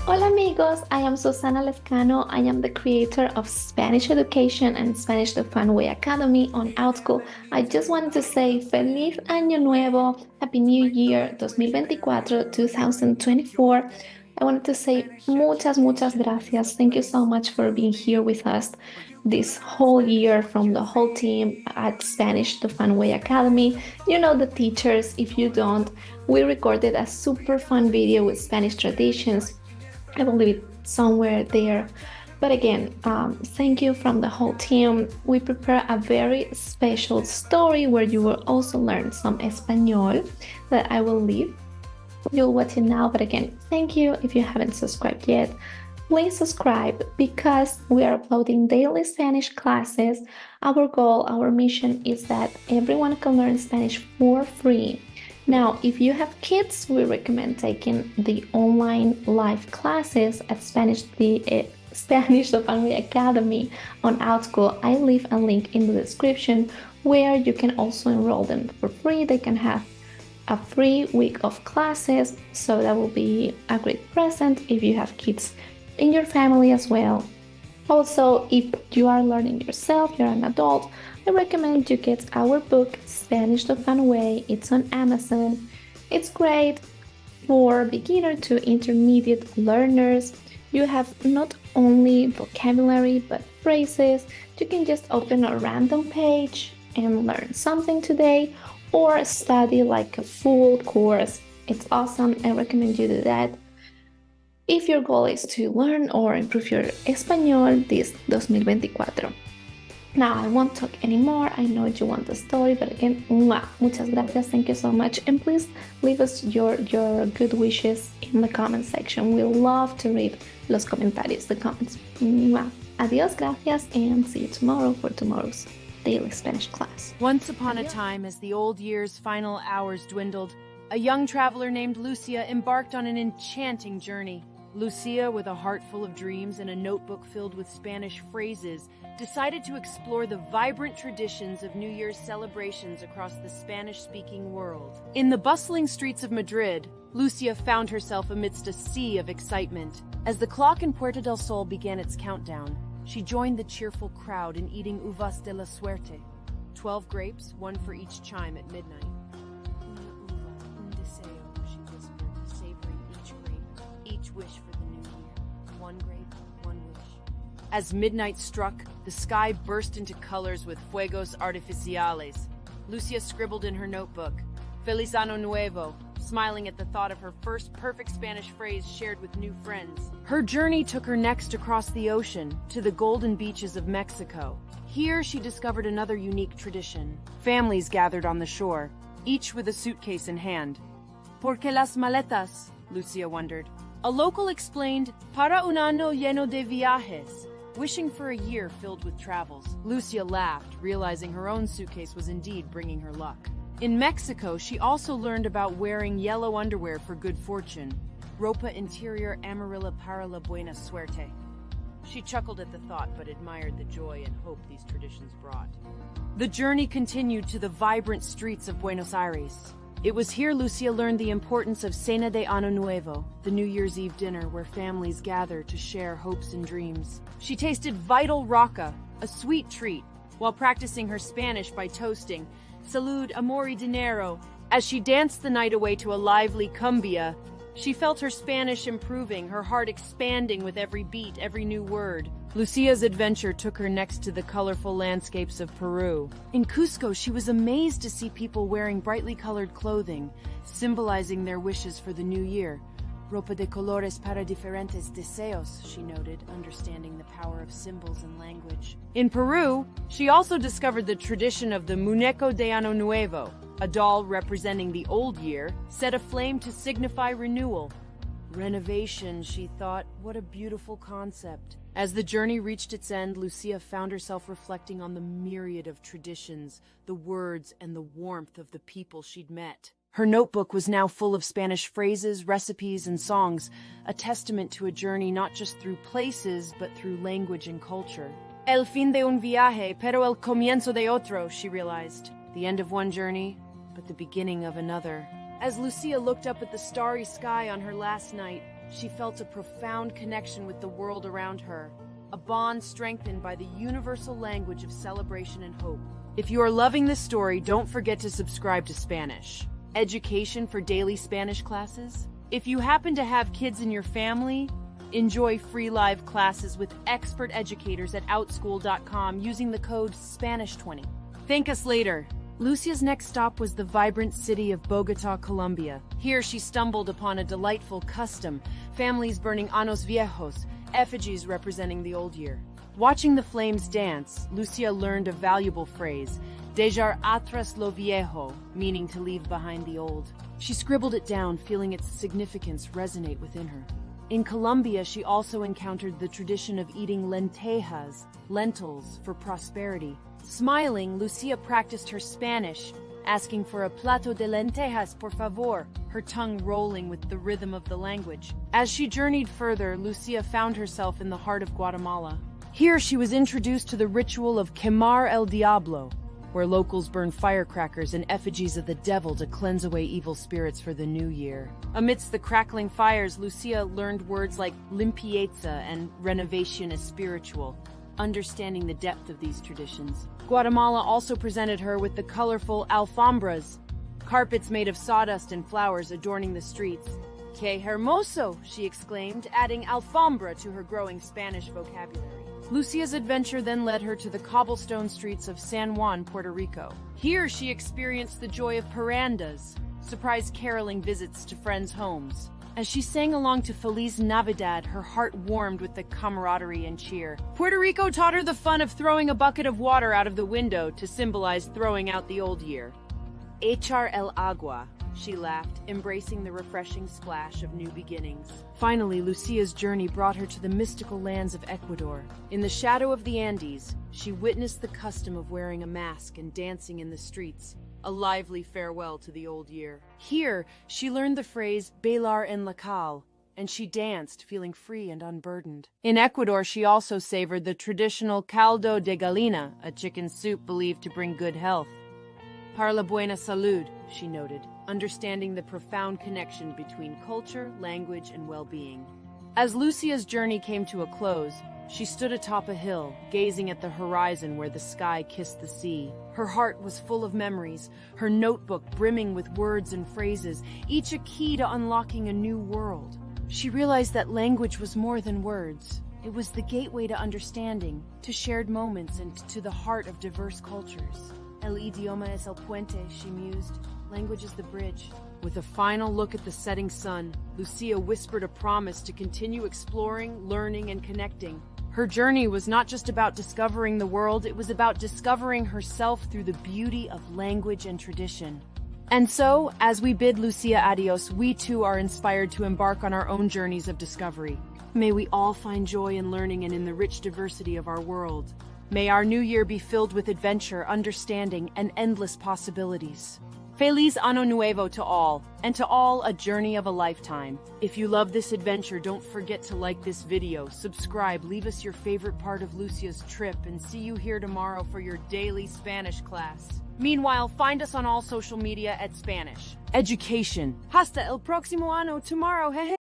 Hola amigos, I am Susana Lescano. I am the creator of Spanish Education and Spanish the Fun Way Academy on Outschool. I just wanted to say Feliz Año Nuevo, Happy New Year 2024. I wanted to say muchas gracias. Thank you so much for being here with us this whole year from the whole team at Spanish the Fun Way Academy. You know the teachers. If you don't, we recorded a super fun video with Spanish traditions. I will leave it somewhere there. But again, thank you from the whole team. We prepare a very special story where you will also learn some Espanol that I will leave. You'll watch it now. But again, thank you. If you haven't subscribed yet, please subscribe because we are uploading daily Spanish classes. Our goal, our mission is that everyone can learn Spanish for free. Now, if you have kids, we recommend taking the online live classes at Spanish the Family Academy on Outschool. I leave a link in the description where you can also enroll them for free. They can have a free week of classes, so that will be a great present if you have kids in your family as well. Also, if you are learning yourself, you're an adult, I recommend you get our book, Spanish the Fun Way. It's on Amazon. It's great for beginner to intermediate learners. You have not only vocabulary, but phrases. You can just open a random page and learn something today or study like a full course. It's awesome. I recommend you do that. If your goal is to learn or improve your Espanol this 2024. Now, I won't talk anymore. I know you want the story, but again, muchas gracias. Thank you so much. And please leave us your good wishes in the comment section. We love to read los comentarios, the comments. Adios, gracias, and see you tomorrow for tomorrow's daily Spanish class. Once upon a time, as the old year's final hours dwindled, a young traveler named Lucía embarked on an enchanting journey. Lucía, with a heart full of dreams and a notebook filled with Spanish phrases, decided to explore the vibrant traditions of New Year's celebrations across the Spanish-speaking world. In the bustling streets of Madrid, Lucía found herself amidst a sea of excitement. As the clock in Puerta del Sol began its countdown, she joined the cheerful crowd in eating uvas de la suerte, 12 grapes, one for each chime at midnight. Each wish for the new year. One grape, one wish. As midnight struck, the sky burst into colors with fuegos artificiales. Lucía scribbled in her notebook, Feliz Año Nuevo, smiling at the thought of her first perfect Spanish phrase shared with new friends. Her journey took her next across the ocean, to the golden beaches of Mexico. Here she discovered another unique tradition. Families gathered on the shore, each with a suitcase in hand. ¿Por qué las maletas? Lucía wondered. A local explained, para un año lleno de viajes, wishing for a year filled with travels. Lucía laughed, realizing her own suitcase was indeed bringing her luck. In Mexico, she also learned about wearing yellow underwear for good fortune, ropa interior amarilla para la buena suerte. She chuckled at the thought, but admired the joy and hope these traditions brought. The journey continued to the vibrant streets of Buenos Aires. It was here Lucía learned the importance of Cena de Año Nuevo, the New Year's Eve dinner where families gather to share hopes and dreams. She tasted vital raka, a sweet treat, while practicing her Spanish by toasting, Salud, amor y dinero. As she danced the night away to a lively cumbia, she felt her Spanish improving, her heart expanding with every beat, every new word. Lucía's adventure took her next to the colorful landscapes of Peru. In Cusco, she was amazed to see people wearing brightly colored clothing, symbolizing their wishes for the new year. Ropa de colores para diferentes deseos, she noted, understanding the power of symbols and language. In Peru, she also discovered the tradition of the muñeco de Año Nuevo, a doll representing the old year, set aflame to signify renewal. Renovation, she thought, what a beautiful concept. As the journey reached its end, Lucía found herself reflecting on the myriad of traditions, the words, and the warmth of the people she'd met. Her notebook was now full of Spanish phrases, recipes, and songs, a testament to a journey not just through places, but through language and culture. El fin de un viaje, pero el comienzo de otro, she realized. The end of one journey, but the beginning of another. As Lucía looked up at the starry sky on her last night, she felt a profound connection with the world around her, a bond strengthened by the universal language of celebration and hope. If you are loving this story, don't forget to subscribe to Spanish.Education for daily Spanish classes. If you happen to have kids in your family, enjoy free live classes with expert educators at outschool.com using the code Spanish20. Thank us later. Lucia's next stop was the vibrant city of Bogotá, Colombia. Here she stumbled upon a delightful custom, families burning años viejos, effigies representing the old year. Watching the flames dance, Lucia learned a valuable phrase, dejar atrás lo viejo, meaning to leave behind the old. She scribbled it down, feeling its significance resonate within her. In Colombia, she also encountered the tradition of eating lentejas, lentils, for prosperity. Smiling, Lucia practiced her Spanish, asking for a plato de lentejas, por favor, her tongue rolling with the rhythm of the language. As she journeyed further, Lucia found herself in the heart of Guatemala. Here she was introduced to the ritual of Quemar el Diablo, where locals burn firecrackers and effigies of the devil to cleanse away evil spirits for the new year. Amidst the crackling fires, Lucia learned words like limpieza and renovation espiritual, understanding the depth of these traditions. Guatemala also presented her with the colorful alfombras, carpets made of sawdust and flowers adorning the streets. Que hermoso, she exclaimed, adding alfombra to her growing Spanish vocabulary. Lucia's adventure then led her to the cobblestone streets of San Juan, Puerto Rico. Here she experienced the joy of parandas, surprise caroling visits to friends' homes. As she sang along to Feliz Navidad, her heart warmed with the camaraderie and cheer. Puerto Rico taught her the fun of throwing a bucket of water out of the window to symbolize throwing out the old year. Echar el agua, she laughed, embracing the refreshing splash of new beginnings. Finally, Lucia's journey brought her to the mystical lands of Ecuador. In the shadow of the Andes, she witnessed the custom of wearing a mask and dancing in the streets, a lively farewell to the old year. Here, she learned the phrase bailar en la calle, and she danced, feeling free and unburdened. In Ecuador, she also savored the traditional caldo de gallina, a chicken soup believed to bring good health. Para la buena salud, she noted, understanding the profound connection between culture, language, and well-being. As Lucia's journey came to a close, she stood atop a hill, gazing at the horizon where the sky kissed the sea. Her heart was full of memories, her notebook brimming with words and phrases, each a key to unlocking a new world. She realized that language was more than words. It was the gateway to understanding, to shared moments, and to the heart of diverse cultures. El idioma es el puente, she mused. Language is the bridge. With a final look at the setting sun, Lucia whispered a promise to continue exploring, learning, and connecting. Her journey was not just about discovering the world, it was about discovering herself through the beauty of language and tradition. And so, as we bid Lucia adios, we too are inspired to embark on our own journeys of discovery. May we all find joy in learning and in the rich diversity of our world. May our new year be filled with adventure, understanding, and endless possibilities. Feliz Año Nuevo to all, and to all a journey of a lifetime. If you love this adventure, don't forget to like this video, subscribe, leave us your favorite part of Lucia's trip, and see you here tomorrow for your daily Spanish class. Meanwhile, find us on all social media at Spanish.Education. Hasta el próximo año tomorrow, jeje.